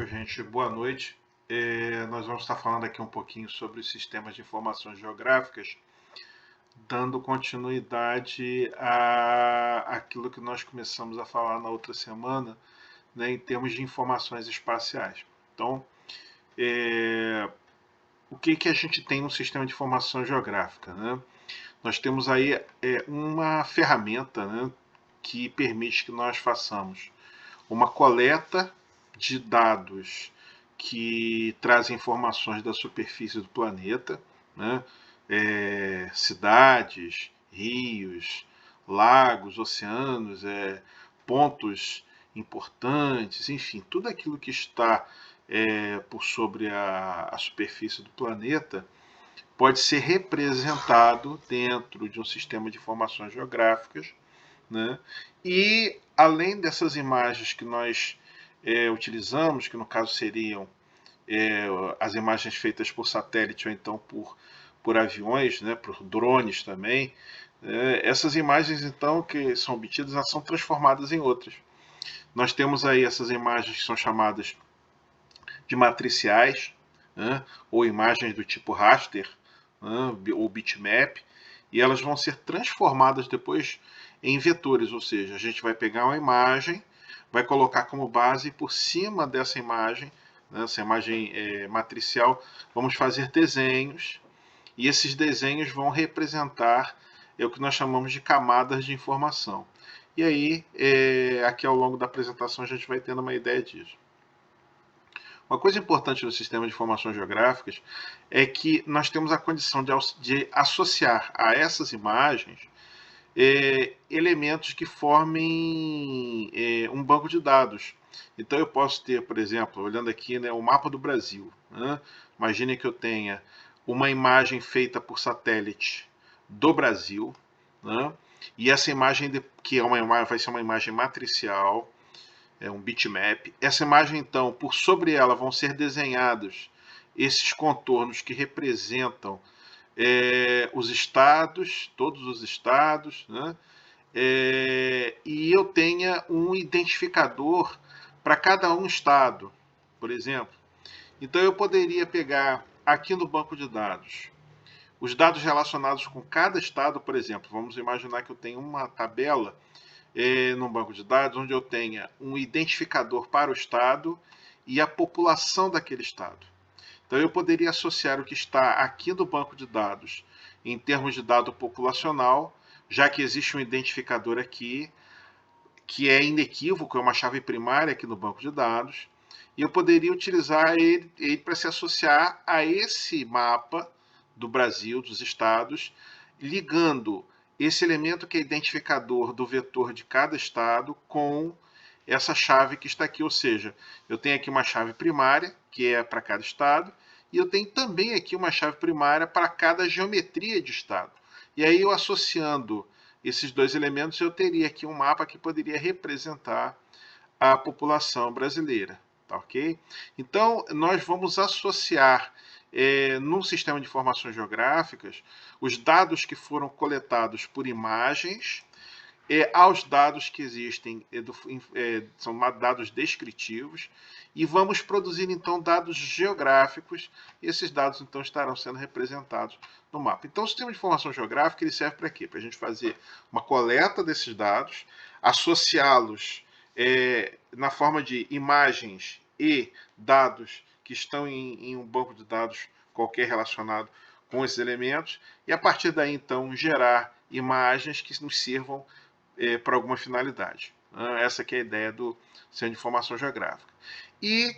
Oi, gente, boa noite. Nós vamos estar falando aqui um pouquinho sobre os sistemas de informações geográficas, dando continuidade àquilo que nós começamos a falar na outra semana, né, em termos de informações espaciais. Então, o que a gente tem no sistema de informação geográfica, né? Nós temos aí uma ferramenta, né, que permite que nós façamos uma coleta de dados que trazem informações da superfície do planeta, né? Cidades, rios, lagos, oceanos, pontos importantes, enfim, tudo aquilo que está por sobre a superfície do planeta pode ser representado dentro de um sistema de informações geográficas, né? E além dessas imagens que nós utilizamos, que no caso seriam as imagens feitas por satélite ou então por aviões, né, por drones também, essas imagens então que são obtidas, elas são transformadas em outras. Nós temos aí essas imagens que são chamadas de matriciais, né, ou imagens do tipo raster, né, ou bitmap, e elas vão ser transformadas depois em vetores, ou seja, a gente vai pegar uma imagem, vai colocar como base e por cima dessa imagem, né, essa imagem matricial, vamos fazer desenhos, e esses desenhos vão representar o que nós chamamos de camadas de informação. E aí, aqui ao longo da apresentação, a gente vai tendo uma ideia disso. Uma coisa importante no sistema de informações geográficas é que nós temos a condição de associar a essas imagens elementos que formem um banco de dados. Então eu posso ter, por exemplo, olhando aqui, né, o mapa do Brasil. Né? Imagine que eu tenha uma imagem feita por satélite do Brasil, né? E essa imagem, que vai ser uma imagem matricial, um bitmap. Essa imagem, então, por sobre ela vão ser desenhados esses contornos que representam os estados, todos os estados, né? E eu tenha um identificador para cada um estado, por exemplo. Então eu poderia pegar aqui no banco de dados os dados relacionados com cada estado, por exemplo. Vamos imaginar que eu tenho uma tabela num banco de dados onde eu tenha um identificador para o estado e a população daquele estado. Então eu poderia associar o que está aqui no banco de dados em termos de dado populacional, já que existe um identificador aqui que é inequívoco, é uma chave primária aqui no banco de dados, e eu poderia utilizar ele para se associar a esse mapa do Brasil, dos estados, ligando esse elemento que é identificador do vetor de cada estado com essa chave que está aqui, ou seja, eu tenho aqui uma chave primária, que é para cada estado, e eu tenho também aqui uma chave primária para cada geometria de estado. E aí eu associando esses dois elementos, eu teria aqui um mapa que poderia representar a população brasileira, tá ok? Então, nós vamos associar num sistema de informações geográficas os dados que foram coletados por imagens aos dados que existem, são dados descritivos, e vamos produzir então dados geográficos, e esses dados então estarão sendo representados no mapa. Então o sistema de informação geográfica ele serve para quê? Para a gente fazer uma coleta desses dados, associá-los na forma de imagens e dados que estão em um banco de dados qualquer relacionado com esses elementos, e a partir daí então gerar imagens que nos sirvam para alguma finalidade. Essa que é a ideia do Centro de Informação Geográfica. E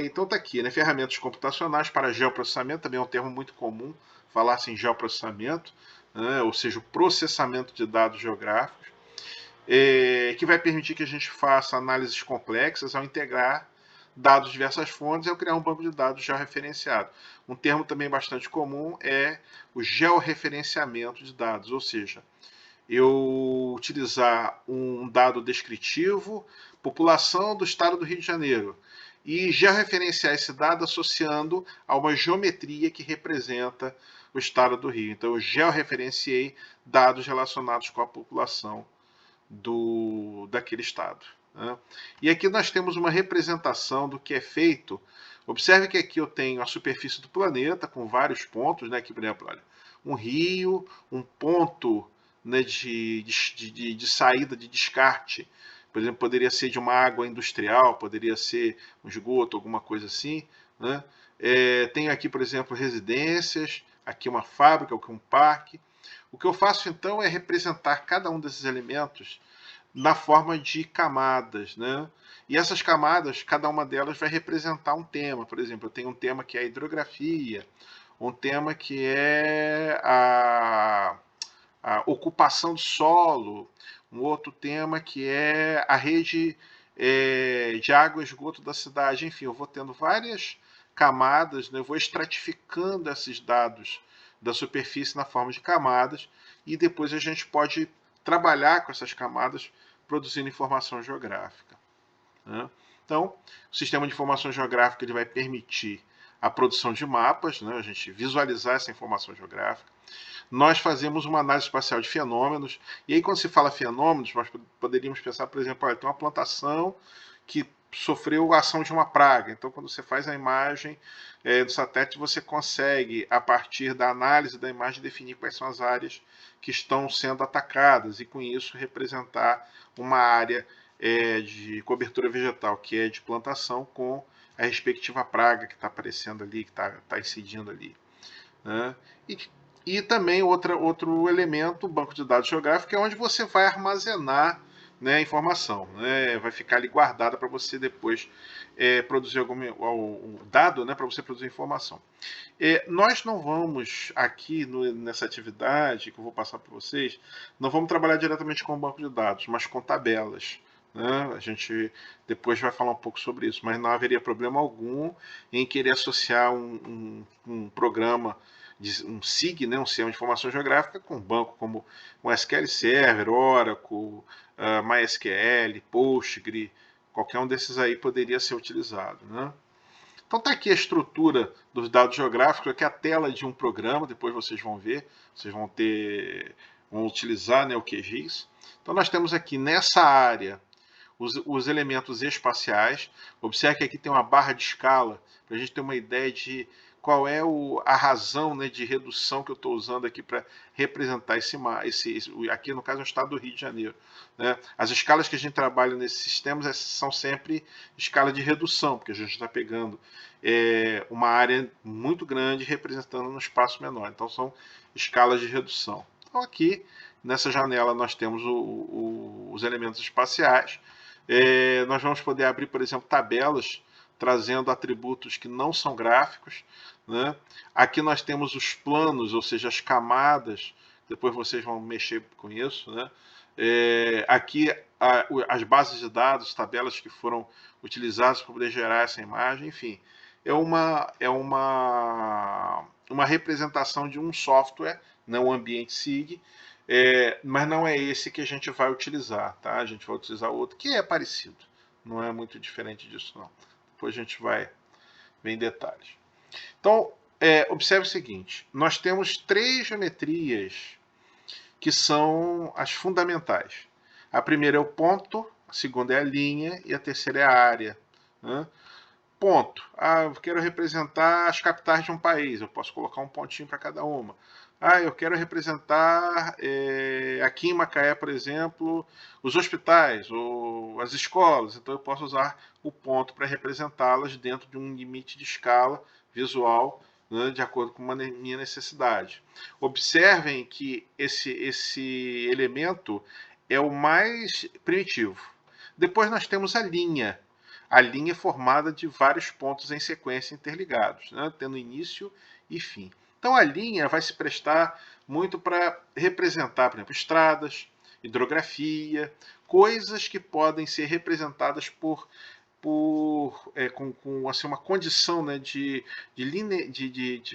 então está aqui, né, ferramentas computacionais para geoprocessamento, também é um termo muito comum falar-se em geoprocessamento, né, ou seja, o processamento de dados geográficos, que vai permitir que a gente faça análises complexas ao integrar dados de diversas fontes e ao criar um banco de dados georreferenciado. Um termo também bastante comum é o georreferenciamento de dados, ou seja, eu utilizar um dado descritivo, população do estado do Rio de Janeiro, e já referenciar esse dado associando a uma geometria que representa o estado do Rio. Então, eu georreferenciei dados relacionados com a população daquele estado. Né? E aqui nós temos uma representação do que é feito. Observe que aqui eu tenho a superfície do planeta com vários pontos, né? Aqui, por exemplo, olha, um rio, um ponto, né, de saída, de descarte. Por exemplo, poderia ser de uma água industrial, poderia ser um esgoto, alguma coisa assim. Né? Tenho aqui, por exemplo, residências, aqui uma fábrica, aqui um parque. O que eu faço então é representar cada um desses elementos na forma de camadas, né? E essas camadas, cada uma delas vai representar um tema. Por exemplo, eu tenho um tema que é a hidrografia, um tema que é a ocupação do solo, um outro tema que é a rede de água e esgoto da cidade. Enfim, eu vou tendo várias camadas, né? Eu vou estratificando esses dados da superfície na forma de camadas e depois a gente pode trabalhar com essas camadas produzindo informação geográfica. Né? Então, o sistema de informação geográfica ele vai permitir a produção de mapas, né? A gente visualizar essa informação geográfica. Nós fazemos uma análise espacial de fenômenos, e aí quando se fala fenômenos, nós poderíamos pensar, por exemplo, olha, tem uma plantação que sofreu a ação de uma praga. Então, quando você faz a imagem do satélite, você consegue, a partir da análise da imagem, definir quais são as áreas que estão sendo atacadas e, com isso, representar uma área de cobertura vegetal, que é de plantação, com a respectiva praga que está aparecendo ali, que está incidindo ali. Né? E também outro elemento, o banco de dados geográfico, é onde você vai armazenar, né, a informação. Né? Vai ficar ali guardada para você depois produzir o dado, né, para você produzir informação. Nós não vamos aqui nessa atividade que eu vou passar para vocês, não vamos trabalhar diretamente com o banco de dados, mas com tabelas. Né? A gente depois vai falar um pouco sobre isso, mas não haveria problema algum em querer associar um programa, um SIG, né, um sistema de informação geográfica, com um banco como um SQL Server, Oracle, MySQL, Postgre, qualquer um desses aí poderia ser utilizado. Né? Então está aqui a estrutura dos dados geográficos, aqui a tela de um programa, depois vocês vão ver, vocês vão utilizar, né, o QGIS. Então nós temos aqui nessa área os elementos espaciais. Observe que aqui tem uma barra de escala, para a gente ter uma ideia de qual é a razão, né, de redução que eu estou usando aqui para representar aqui no caso é o estado do Rio de Janeiro. Né? As escalas que a gente trabalha nesses sistemas são sempre escala de redução, porque a gente está pegando uma área muito grande representando um espaço menor. Então são escalas de redução. Então aqui nessa janela nós temos os elementos espaciais. Nós vamos poder abrir, por exemplo, tabelas trazendo atributos que não são gráficos. Né? Aqui nós temos os planos, ou seja, as camadas, depois vocês vão mexer com isso. Né? Aqui as bases de dados, tabelas que foram utilizadas para poder gerar essa imagem, enfim. É uma representação de um software, não um ambiente SIG, mas não é esse que a gente vai utilizar, tá? A gente vai utilizar outro que é parecido, não é muito diferente disso não. Depois a gente vai ver em detalhes. Então, observe o seguinte, nós temos 3 geometrias que são as fundamentais. A primeira é o ponto, a segunda é a linha e a terceira é a área. Né? Ponto. Eu quero representar as capitais de um país, eu posso colocar um pontinho para cada uma. Eu quero representar aqui em Macaé, por exemplo, os hospitais ou as escolas. Então eu posso usar o ponto para representá-las dentro de um limite de escala visual, né, de acordo com a minha necessidade. Observem que esse elemento é o mais primitivo. Depois nós temos a linha. A linha é formada de vários pontos em sequência interligados, né, tendo início e fim. Então a linha vai se prestar muito para representar, por exemplo, estradas, hidrografia, coisas que podem ser representadas com assim, uma condição, né, de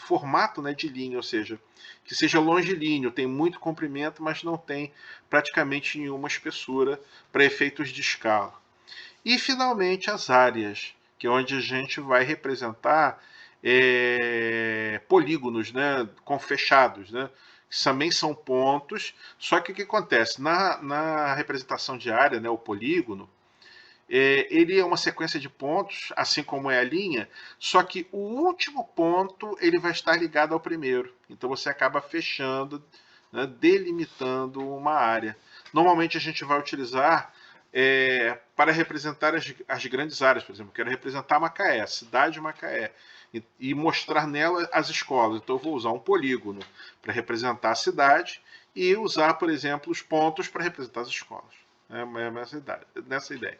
formato, né, de linha, ou seja, que seja longilíneo, tem muito comprimento, mas não tem praticamente nenhuma espessura para efeitos de escala. E finalmente as áreas, que é onde a gente vai representar polígonos, né, com fechados, né, que também são pontos, só que o que acontece? Na representação de área, né, o polígono, ele é uma sequência de pontos, assim como é a linha, só que o último ponto ele vai estar ligado ao primeiro. Então você acaba fechando, né, delimitando uma área. Normalmente a gente vai utilizar para representar as grandes áreas. Por exemplo, eu quero representar Macaé, a cidade de Macaé, e mostrar nela as escolas. Então eu vou usar um polígono para representar a cidade e usar, por exemplo, os pontos para representar as escolas. Nessa ideia.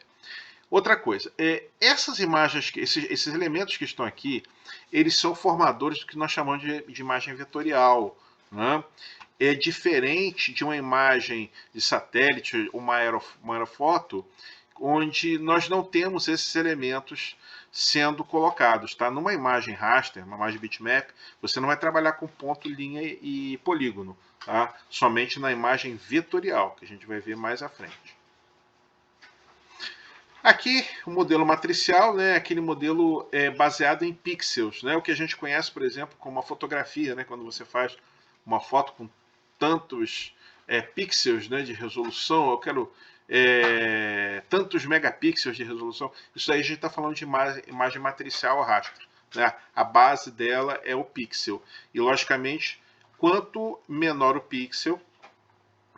Outra coisa, essas imagens, esses elementos que estão aqui, eles são formadores do que nós chamamos de imagem vetorial. Né? É diferente de uma imagem de satélite, uma aerofoto, onde nós não temos esses elementos sendo colocados. Tá? Numa imagem raster, uma imagem bitmap, você não vai trabalhar com ponto, linha e polígono. Tá? Somente na imagem vetorial, que a gente vai ver mais à frente. Aqui, o modelo matricial, né, aquele modelo baseado em pixels, né, o que a gente conhece, por exemplo, como a fotografia, né, quando você faz uma foto com tantos pixels, né, de resolução, eu quero tantos megapixels de resolução, isso aí a gente está falando de imagem matricial a rastro. Né, a base dela é o pixel. E, logicamente, quanto menor o pixel,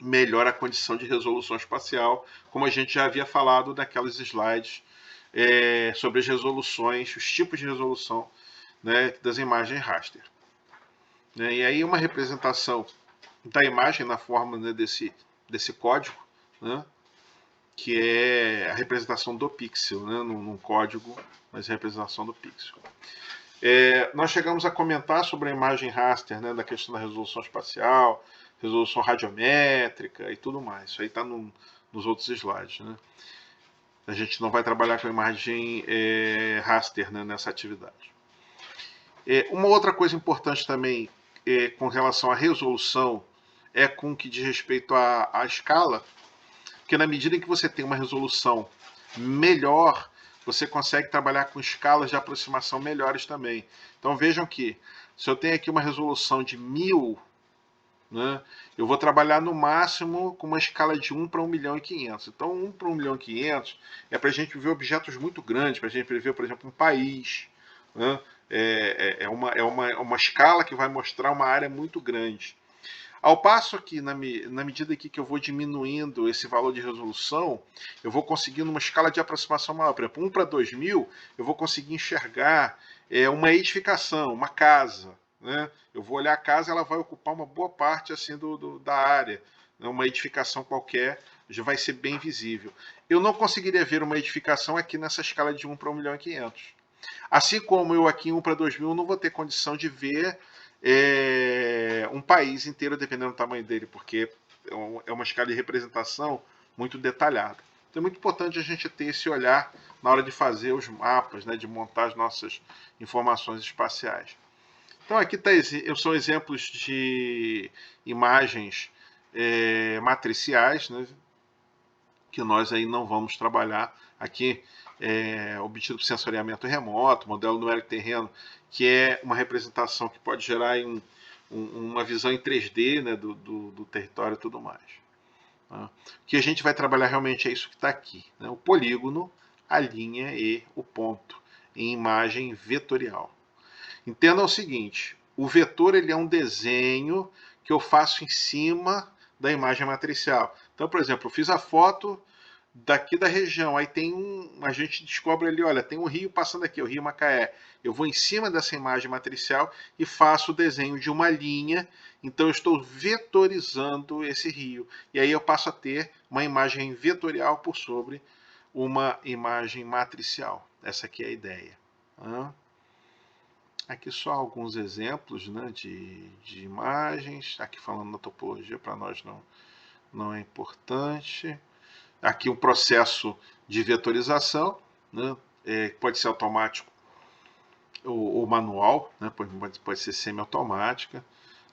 melhor a condição de resolução espacial, como a gente já havia falado naquelas slides sobre as resoluções, os tipos de resolução, né, das imagens raster. Né, e aí uma representação da imagem na forma, né, desse código, né, que é a representação do pixel, né, num código, mas a representação do pixel. Nós chegamos a comentar sobre a imagem raster, né, da questão da resolução espacial, resolução radiométrica e tudo mais. Isso aí está nos outros slides. Né? A gente não vai trabalhar com a imagem raster, né, nessa atividade. Uma outra coisa importante também com relação à resolução é com o que diz respeito à escala, porque na medida em que você tem uma resolução melhor, você consegue trabalhar com escalas de aproximação melhores também. Então vejam que se eu tenho aqui uma resolução de 1000, né, eu vou trabalhar no máximo com uma escala de 1 para 1 milhão e 500. Então 1 para 1 milhão e 500 é para a gente ver objetos muito grandes, para a gente ver, por exemplo, um país. Né? Uma escala que vai mostrar uma área muito grande. Ao passo que, na medida que eu vou diminuindo esse valor de resolução, eu vou conseguindo uma escala de aproximação maior. Por exemplo, 1 para 2000, eu vou conseguir enxergar uma edificação, uma casa. Né? Eu vou olhar a casa, ela vai ocupar uma boa parte assim, da área. Né? Uma edificação qualquer já vai ser bem visível. Eu não conseguiria ver uma edificação aqui nessa escala de 1 para 1 milhão e 500. Assim como eu aqui em 1 para 2000 não vou ter condição de ver um país inteiro, dependendo do tamanho dele, porque é uma escala de representação muito detalhada. Então é muito importante a gente ter esse olhar na hora de fazer os mapas, né, de montar as nossas informações espaciais. Então aqui são exemplos de imagens matriciais, né, que nós aí não vamos trabalhar aqui, obtido por sensoriamento remoto, modelo numérico terreno, que é uma representação que pode gerar uma visão em 3D, né, do território e tudo mais. Tá? O que a gente vai trabalhar realmente é isso que está aqui, né, o polígono, a linha e o ponto, em imagem vetorial. Entendam o seguinte, o vetor ele é um desenho que eu faço em cima da imagem matricial. Então, por exemplo, eu fiz a foto daqui da região, aí a gente descobre ali, olha, tem um rio passando aqui, o Rio Macaé. Eu vou em cima dessa imagem matricial e faço o desenho de uma linha, então eu estou vetorizando esse rio. E aí eu passo a ter uma imagem vetorial por sobre uma imagem matricial. Essa aqui é a ideia. Aqui só alguns exemplos, né, de imagens. Aqui falando da topologia, para nós não é importante. Aqui um processo de vetorização, né, pode ser automático ou manual, né, pode ser semi-automática.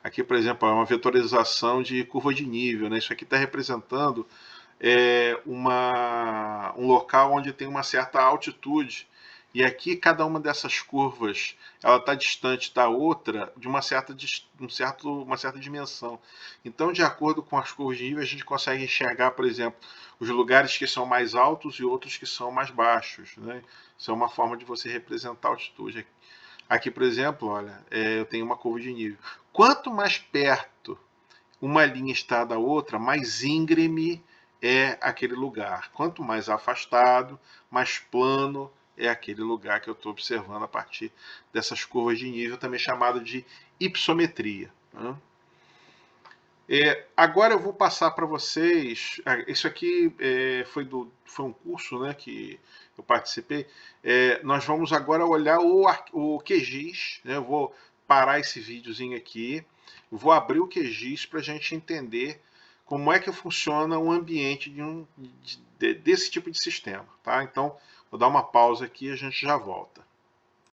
Aqui, por exemplo, é uma vetorização de curva de nível. Né, isso aqui está representando um local onde tem uma certa altitude. E aqui cada uma dessas curvas ela está distante da outra de uma certa dimensão. Então, de acordo com as curvas de nível, a gente consegue enxergar, por exemplo, os lugares que são mais altos e outros que são mais baixos, né? Isso é uma forma de você representar a altitude. Aqui, por exemplo, olha, eu tenho uma curva de nível. Quanto mais perto uma linha está da outra, mais íngreme é aquele lugar. Quanto mais afastado, mais plano é aquele lugar que eu estou observando a partir dessas curvas de nível, também chamado de hypsometria. Né? Agora eu vou passar para vocês. Isso aqui foi um curso, né, que eu participei. Nós vamos agora olhar o QGIS. Né, eu vou parar esse videozinho aqui. Vou abrir o QGIS para a gente entender como é que funciona um ambiente desse tipo de sistema. Tá? Então, vou dar uma pausa aqui e a gente já volta.